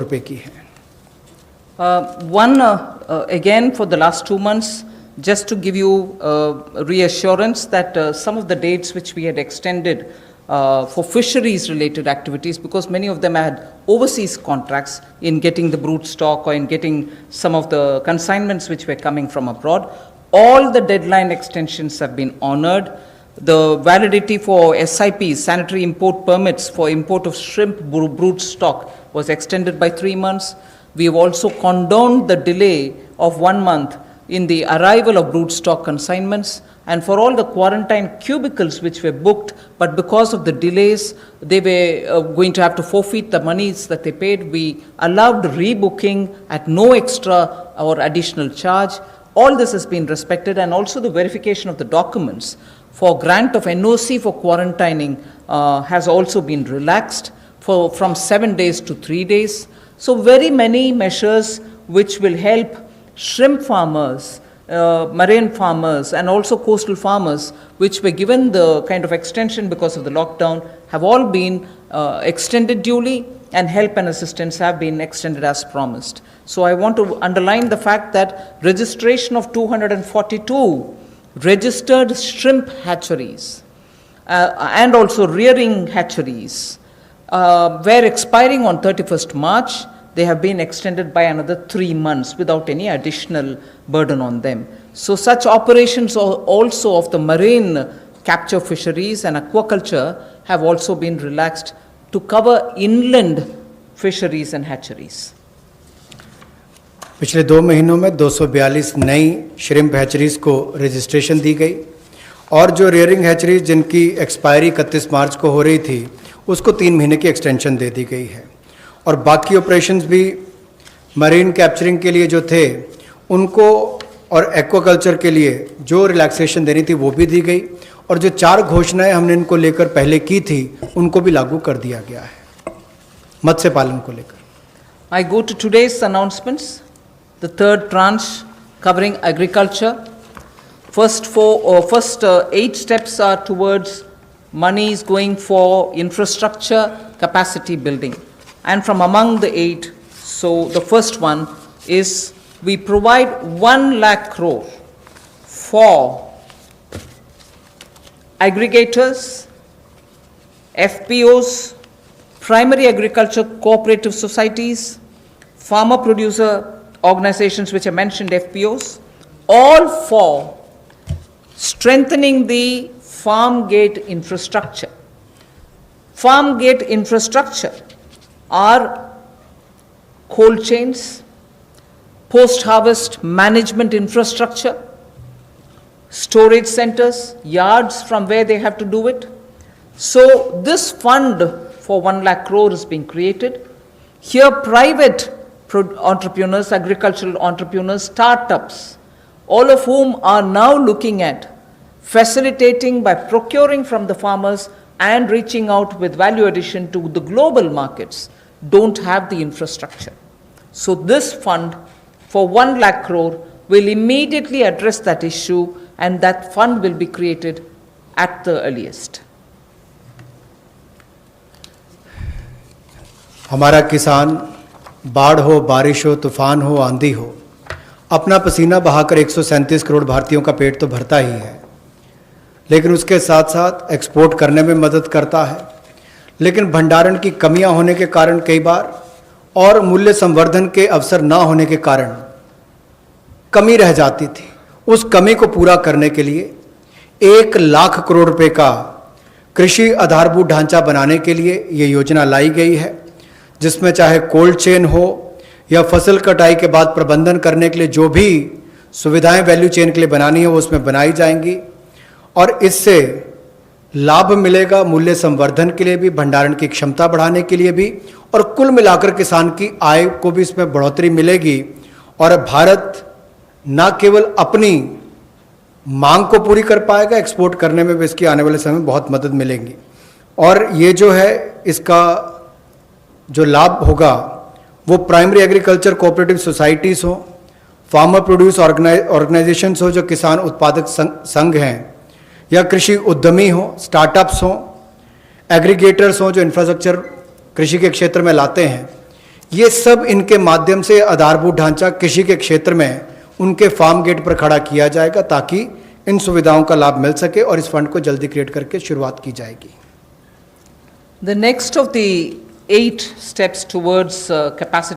रुपए की है। Again, for the last 2 months, just to give you reassurance that some of the dates which we had extended for fisheries related activities, because many of them had overseas contracts in getting the brood stock or in getting some of the consignments which were coming from abroad, all the deadline extensions have been honored. The validity for SIPs, sanitary import permits for import of shrimp brood stock, was extended by 3 months. We have also condoned the delay of 1 month in the arrival of brood stock consignments, and for all the quarantine cubicles which were booked, but because of the delays, they were going to have to forfeit the monies that they paid. We allowed rebooking at no extra or additional charge. All this has been respected, and also the verification of the documents for grant of NOC for quarantining has also been relaxed from 7 days to 3 days. So very many measures which will help shrimp farmers, marine farmers, and also coastal farmers, which were given the kind of extension because of the lockdown, have all been extended duly, and help and assistance have been extended as promised. So I want to underline the fact that registration of 242 registered shrimp hatcheries and also rearing hatcheries were expiring on 31st March. They have been extended by another 3 months without any additional burden on them. So such operations also of the marine capture fisheries and aquaculture have also been relaxed to cover inland fisheries and hatcheries. पिछले 2 महीनों में 242 नई shrimp hatcheries को registration दी गई, और जो rearing hatcheries जिनकी expiry 31 मार्च को हो रही थी उसको 3 महीने की एक्सटेंशन दे दी गई है। और बाकी ऑपरेशंस भी मरीन कैप्चरिंग के लिए जो थे उनको और एक्वाकल्चर के लिए जो रिलैक्सेशन देनी थी वो भी दी गई, और जो 4 घोषणाएं हमने इनको लेकर पहले की थी उनको भी लागू कर दिया गया है मत्स्य पालन को लेकर। I go to today's announcements, the third tranche covering agriculture. First 8 steps are towards monies going for infrastructure capacity building. And from among the 8, so the first one is we provide 1 lakh crore for aggregators, FPOs, primary agriculture cooperative societies, farmer producer organizations which are mentioned FPOs, all for strengthening the farm gate infrastructure. Farm gate infrastructure are cold chains, post-harvest management infrastructure, storage centers, yards from where they have to do it. So this fund for 1 lakh crore is being created. Here private entrepreneurs, agricultural entrepreneurs, startups, all of whom are now looking at facilitating by procuring from the farmers and reaching out with value addition to the global markets, don't have the infrastructure. So this fund for 1 lakh crore will immediately address that issue, and that fund will be created at the earliest. हमारा किसान बाढ़ हो, बारिश हो, तूफान हो, आंधी हो, अपना पसीना बहाकर 137 करोड़ भारतीयों का पेट तो भरता ही है, लेकिन उसके साथ साथ एक्सपोर्ट करने में मदद करता है। लेकिन भंडारण की कमियां होने के कारण कई बार और मूल्य संवर्धन के अवसर ना होने के कारण कमी रह जाती थी। उस कमी को पूरा करने के लिए 1 लाख करोड़ रुपए का कृषि आधारभूत ढांचा बनाने के लिए ये योजना लाई गई है, जिसमें चाहे कोल्ड चेन हो या फसल कटाई के बाद प्रबंधन करने के लिए जो भी सुविधाएं वैल्यू चेन के लिए बनानी है वो उसमें बनाई जाएंगी, और इससे लाभ मिलेगा मूल्य संवर्धन के लिए भी, भंडारण की क्षमता बढ़ाने के लिए भी, और कुल मिलाकर किसान की आय को भी इसमें बढ़ोतरी मिलेगी। और भारत न केवल अपनी मांग को पूरी कर पाएगा, एक्सपोर्ट करने में भी इसकी आने वाले समय में बहुत मदद मिलेगी। और ये जो है इसका जो लाभ होगा वो प्राइमरी एग्रीकल्चर कोऑपरेटिव सोसाइटीज़ हो, फार्मर प्रोड्यूस ऑर्गेनाइजेशंस हो जो किसान उत्पादक संघ हैं, या कृषि उद्यमी हो, स्टार्टअप्स हो, एग्रीगेटर्स हो जो इंफ्रास्ट्रक्चर कृषि के क्षेत्र में लाते हैं, ये सब इनके माध्यम से आधारभूत ढांचा कृषि के क्षेत्र में उनके फार्म गेट पर खड़ा किया जाएगा ताकि इन सुविधाओं का लाभ मिल सके और इस फंड को जल्दी क्रिएट करके शुरुआत की जाएगी। The next of the 8 steps towards capacity